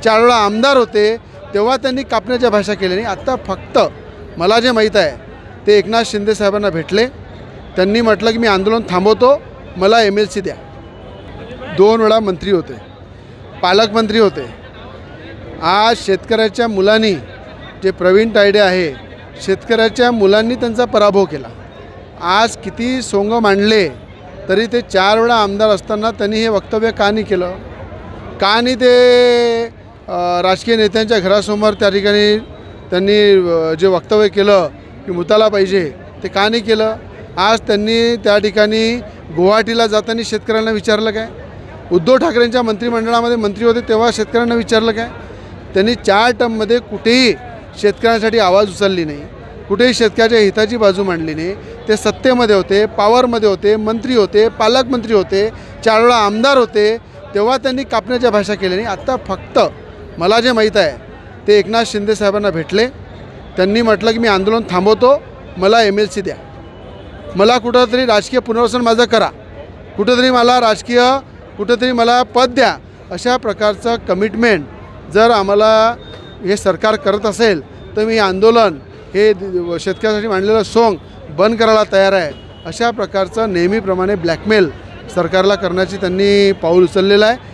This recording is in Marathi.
4 वेळा आमदार होते, तेव्हा त्यांनी कापण्याच्या भाषा केल्या नाही. आत्ता फक्त मला जे माहीत आहे ते एकनाथ शिंदे साहेबांना भेटले. त्यांनी म्हटलं की मी आंदोलन थांबवतो, मला MLC द्या. 2 वेळा मंत्री होते, पालकमंत्री होते. आज शेतकऱ्याच्या मुलांनी, जे प्रवीण तायडे आहे, शेतकऱ्याच्या मुलांनी त्यांचा पराभव केला. आज किती सोंग मांडले तरी ते 4 वेळा आमदार असताना त्यांनी हे वक्तव्य का नाही केलं? का नाही ते राजकीय नेत्यांच्या घरासमोर त्या ठिकाणी त्यांनी जे वक्तव्य केलं की मुताला पाहिजे, ते का नाही केलं? आज त्यांनी त्या ठिकाणी गुवाहाटीला जाताना शेतकऱ्यांना विचारलं काय? उद्धव ठाकरेंच्या मंत्रिमंडळामध्ये मंत्री होते तेव्हा शेतकऱ्यांना विचारलं काय? त्यांनी 4 टर्ममध्ये कुठेही शेतकऱ्यांसाठी आवाज उचलली नाही, कुठेही शेतकऱ्याच्या हिताची बाजू मांडली नाही. ते सत्तेमध्ये होते, पॉवरमध्ये होते, मंत्री होते, पालकमंत्री होते, 4 वेळा आमदार होते, तेव्हा त्यांनी कापण्याच्या भाषा केल्या नाही. आत्ता फक्त मला जे माहीत आहे ते एकनाथ शिंदे साहेबांना भेटले. त्यांनी म्हटलं की मी आंदोलन थांबवतो, मला MLC द्या. मला कुठंतरी राजकीय पुनर्वसन माझं करा, कुठंतरी मला पद द्या. अशा प्रकारचं कमिटमेंट जर आम्हाला हे सरकार करत असेल तर मी आंदोलन हे शेतकऱ्यासाठी मांडलेलं सोंग बंद करायला तयार आहे. अशा प्रकारचं नेहमीप्रमाणे ब्लॅकमेल सरकारला करण्याची त्यांनी पाऊल उचललेलं आहे.